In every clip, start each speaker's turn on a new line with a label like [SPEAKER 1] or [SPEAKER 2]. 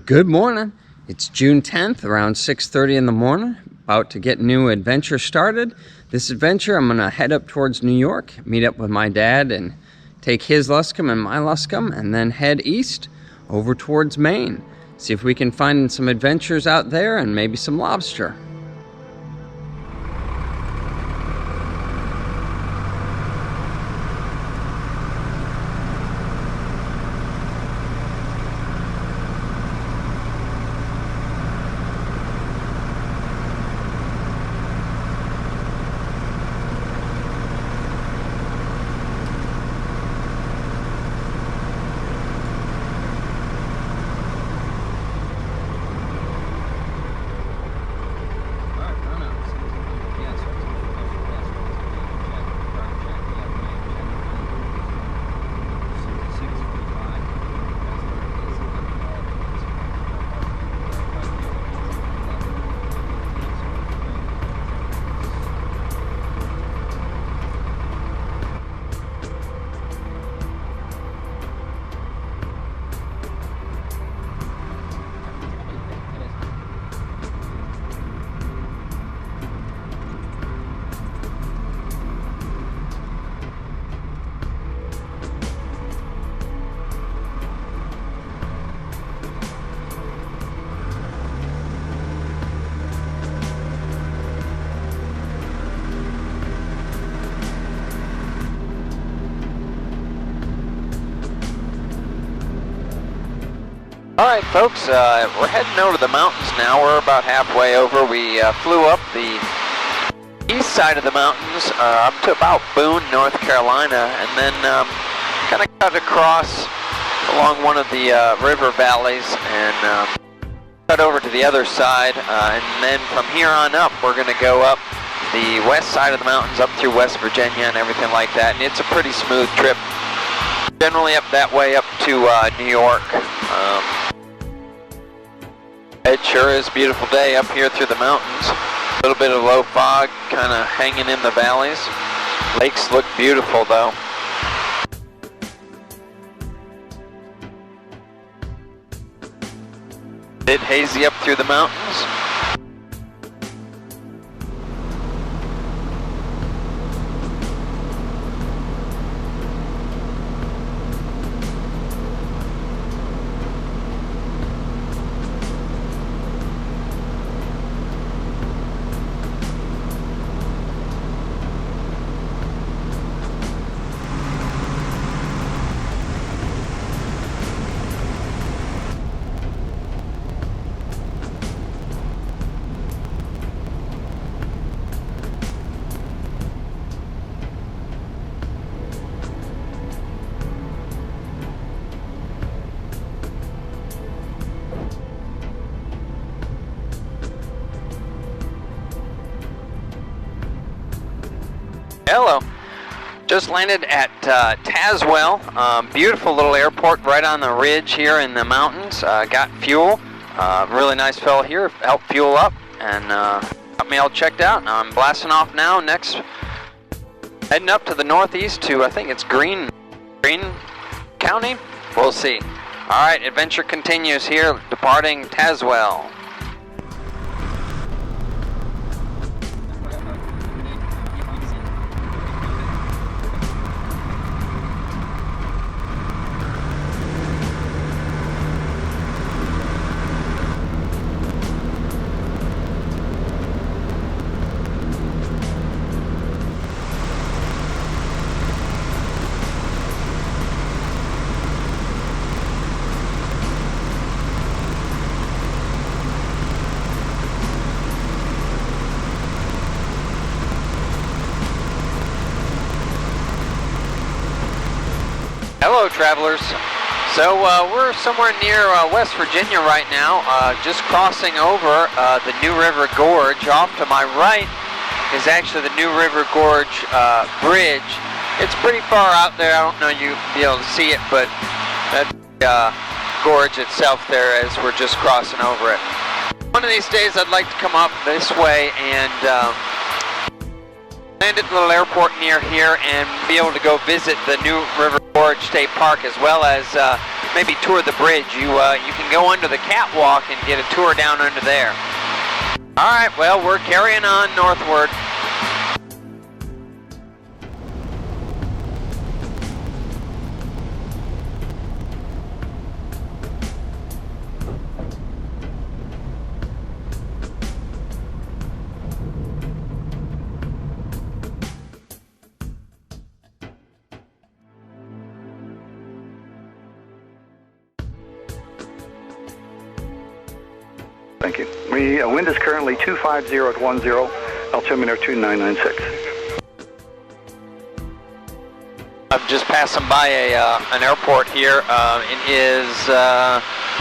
[SPEAKER 1] Good morning. It's June 10th, around 6:30 in the morning. About to get a new adventure started. This adventure, I'm gonna head up towards New York, meet up with my dad and take his Luscombe and my Luscombe, and then head east over towards Maine. See if we can find some adventures out there and maybe some lobster.
[SPEAKER 2] Alright folks, we're heading over the mountains now. We're about halfway over. We flew up the east side of the mountains up to about Boone, North Carolina, and then kind of cut across along one of the river valleys and cut over to the other side, and then from here on up we're going to go up the west side of the mountains up through West Virginia and everything like that, and it's a pretty smooth trip. Generally up that way up to New York. It sure is a beautiful day up here through the mountains. A little bit of low fog kind of hanging in the valleys. Lakes look beautiful though. Bit hazy up through the mountains. Hello. Just landed at Tazewell. Beautiful little airport right on the ridge here in the mountains. Got fuel. Really nice fellow here. Helped fuel up and got me all checked out. Now I'm blasting off now. Next, heading up to the northeast to, I think it's Greene County. We'll see. All right, adventure continues here, departing Tazewell. Hello travelers. So we're somewhere near West Virginia right now, just crossing over the New River Gorge. Off to my right is actually the New River Gorge bridge. It's pretty far out there. I don't know you'll be able to see it, but that gorge itself there as we're just crossing over it. One of these days I'd like to come up this way and land at the little airport near here and be able to go visit the New River Gorge State Park, as well as maybe tour the bridge. You can go under the catwalk and get a tour down under there. All right, well, we're carrying on northward.
[SPEAKER 3] Thank you. Wind is currently 250 at 10, altimeter 2996.
[SPEAKER 2] I'm just passing by an airport here. It is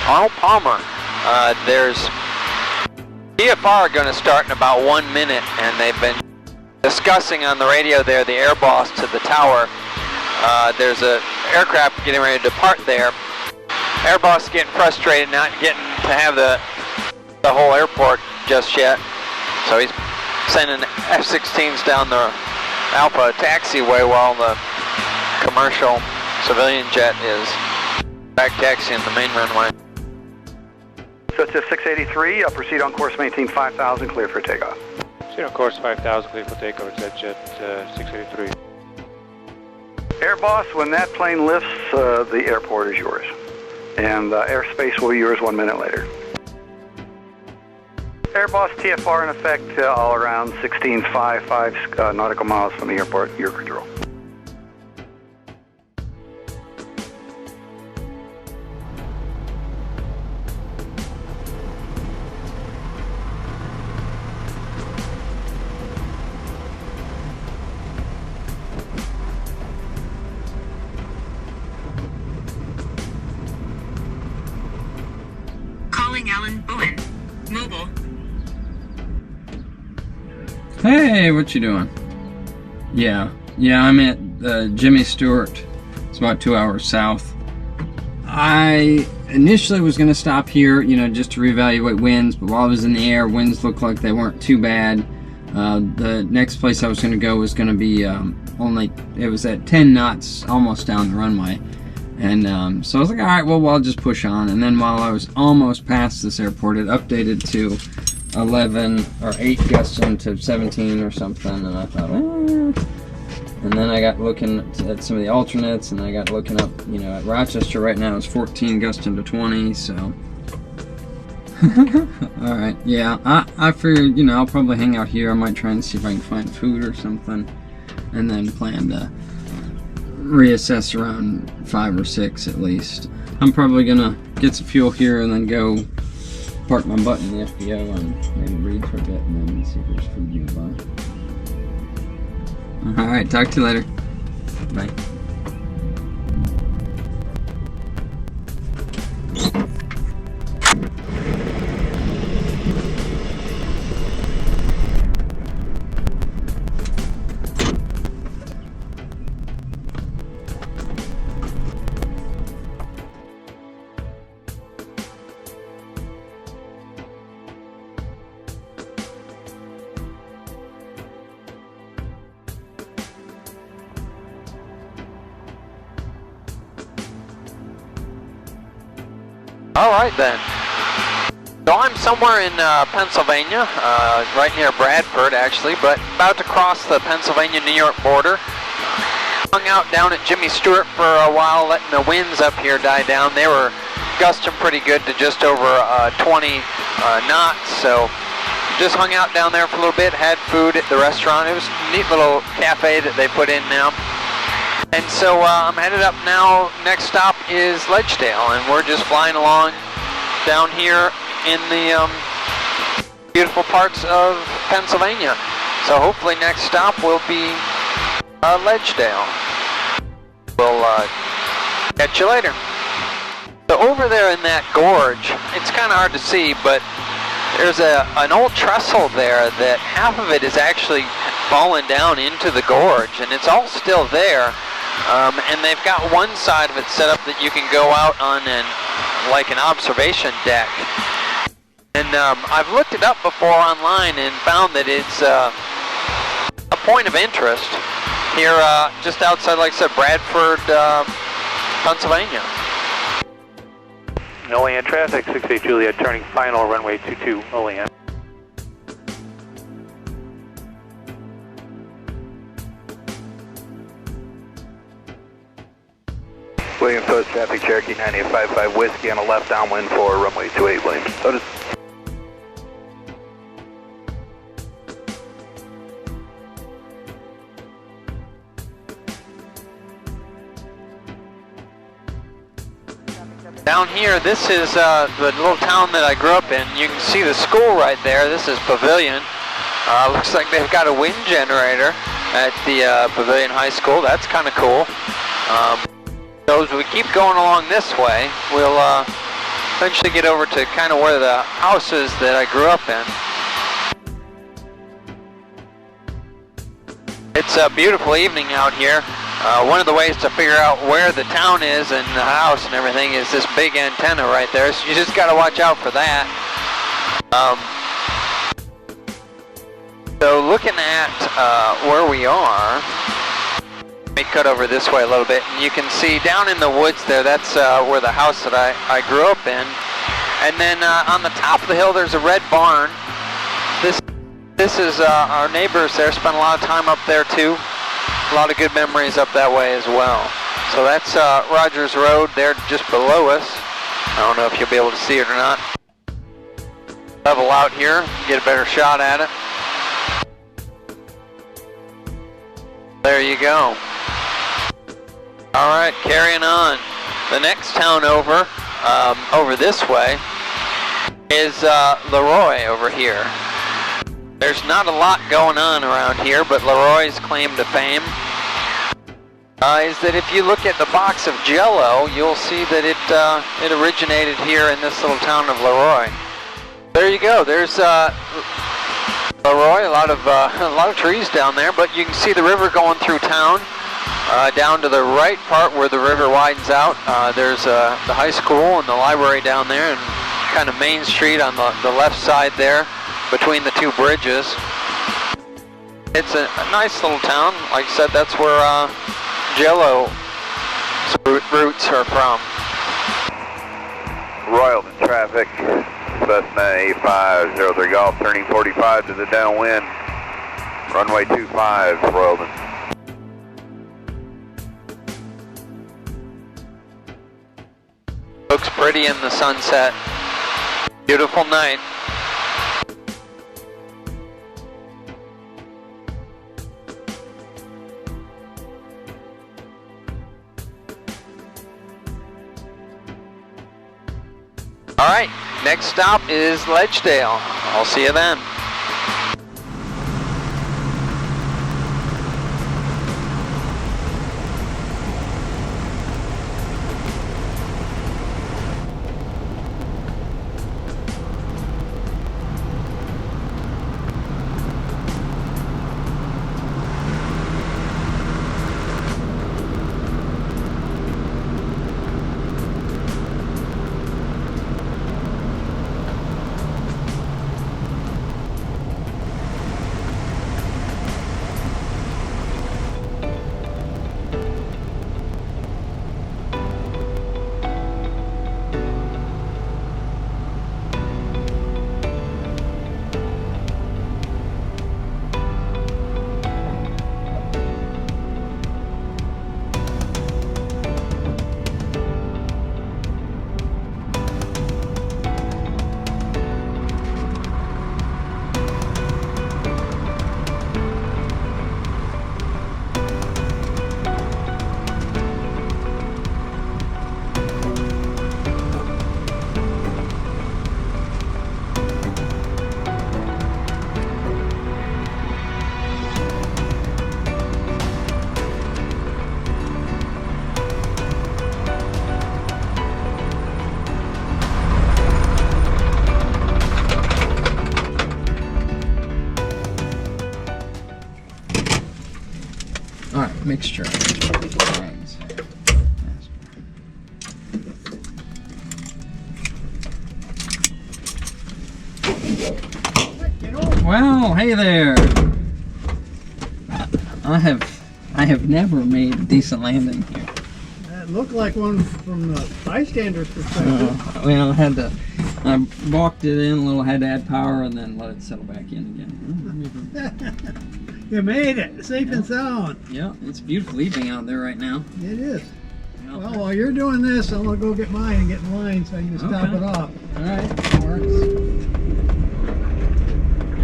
[SPEAKER 2] Arnold Palmer. There's TFR going to start in about 1 minute, and they've been discussing on the radio there, the air boss to the tower. There's an aircraft getting ready to depart there. Air boss is getting frustrated, not getting to have the whole airport just yet. So he's sending F-16s down the Alpha taxiway while the commercial civilian jet is back taxiing the main runway.
[SPEAKER 3] So it's a 683, proceed on course, maintain 5,000, clear for takeoff.
[SPEAKER 4] Proceed on course 5,000, clear for takeoff, it's that jet 683.
[SPEAKER 3] Air boss, when that plane lifts, the airport is yours. And airspace will be yours 1 minute later. Air boss, TFR in effect, all around 1655 nautical miles from the airport, your control.
[SPEAKER 5] Calling Alan Bowen. Mobile.
[SPEAKER 1] Hey, what you doing? Yeah, I'm at Jimmy Stewart. It's about 2 hours south. I initially was going to stop here, just to reevaluate winds, but while I was in the air, winds looked like they weren't too bad. The next place I was going to go was going to be it was at 10 knots, almost down the runway. And so I was like, all right, well, I'll just push on. And then while I was almost past this airport, it updated to 11 or 8 gusting to 17 or something, and I thought, and then I got looking at some of the alternates, and I got looking up, at Rochester right now it's 14 gusting to 20, so all right, yeah, I figured, I'll probably hang out here. I might try and see if I can find food or something, and then plan to reassess around 5 or 6 at least. I'm probably gonna get some fuel here and then go park my butt in the FBO and maybe read for a bit and then see if there's food nearby. Alright, talk to you later. Bye.
[SPEAKER 2] All right then. So I'm somewhere in Pennsylvania, right near Bradford actually, but about to cross the Pennsylvania-New York border. Hung out down at Jimmy Stewart for a while, letting the winds up here die down. They were gusting pretty good to just over 20 knots, so just hung out down there for a little bit, had food at the restaurant. It was a neat little cafe that they put in now. And so I'm headed up now. Next stop is Ledgedale, and we're just flying along down here in the beautiful parts of Pennsylvania. So hopefully next stop will be Ledgedale. We'll catch you later. So over there in that gorge, it's kind of hard to see, but there's an old trestle there that half of it is actually fallen down into the gorge, and it's all still there. And they've got one side of it set up that you can go out on like an observation deck. And I've looked it up before online and found that it's a point of interest here just outside, like I said, Bradford, Pennsylvania.
[SPEAKER 4] Olean traffic, 68 Juliet, turning final, runway 22, Olean.
[SPEAKER 3] Williams Post traffic, Cherokee 9855 Whiskey on a left downwind for runway 28 Williams. Notice.
[SPEAKER 2] Down here, this is the little town that I grew up in. You can see the school right there. This is Pavilion. Looks like they've got a wind generator at the Pavilion High School. That's kind of cool. So as we keep going along this way, we'll eventually get over to kind of where the house is that I grew up in. It's a beautiful evening out here. One of the ways to figure out where the town is and the house and everything is this big antenna right there, so you just got to watch out for that. So looking at where we are, let me cut over this way a little bit, and you can see down in the woods there, that's where the house that I grew up in. And then on the top of the hill there's a red barn. This is our neighbors there, spent a lot of time up there too. A lot of good memories up that way as well. So that's Rogers Road there just below us. I don't know if you'll be able to see it or not. Level out here, get a better shot at it. There you go. Alright, carrying on. The next town over, over this way, is Leroy over here. There's not a lot going on around here, but Leroy's claim to fame is that if you look at the box of Jell-O, you'll see that it originated here in this little town of Leroy. There you go. There's Leroy. A lot of trees down there, but you can see the river going through town. Down to the right part where the river widens out, there's the high school and the library down there, and kind of Main Street on the left side there, between the two bridges. It's a nice little town. Like I said, that's where Jell-O's roots are from.
[SPEAKER 6] Royalton traffic, Cessna 8503 Golf, turning 45 to the downwind, runway 25, Royalton.
[SPEAKER 2] Looks pretty in the sunset. Beautiful night. All right, next stop is Ledgedale. I'll see you then.
[SPEAKER 1] Mixture. Well, hey there. I have never made a decent landing here.
[SPEAKER 7] It looked like one from the bystander's perspective.
[SPEAKER 1] Well, I balked it in a little, had to add power and then let it settle back in again.
[SPEAKER 7] You made it, safe and sound.
[SPEAKER 1] Yeah, it's beautiful evening out there right now.
[SPEAKER 7] It is. Well, while you're doing this, I'm going to go get mine and get in line so I can stop it off.
[SPEAKER 1] All right, that works.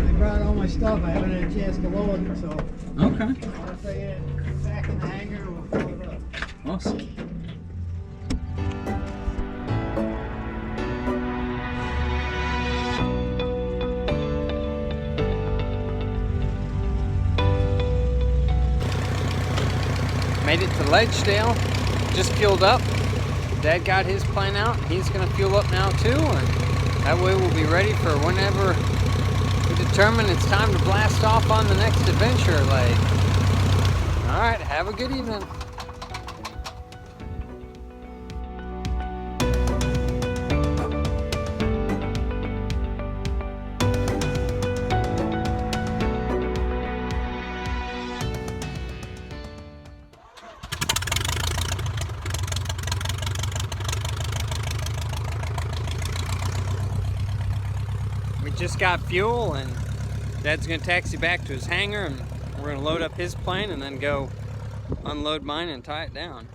[SPEAKER 7] I brought all my stuff. I haven't had a chance to load it, so
[SPEAKER 1] Okay.
[SPEAKER 7] once I get it back in the hangar, we'll fill it up.
[SPEAKER 1] Awesome. Made it to Ledgedale, just fueled up. Dad got his plane out. He's gonna fuel up now too, and that way we'll be ready for whenever we determine it's time to blast off on the next adventure leg. All right, have a good evening. We just got fuel and Dad's gonna taxi back to his hangar and we're gonna load up his plane and then go unload mine and tie it down.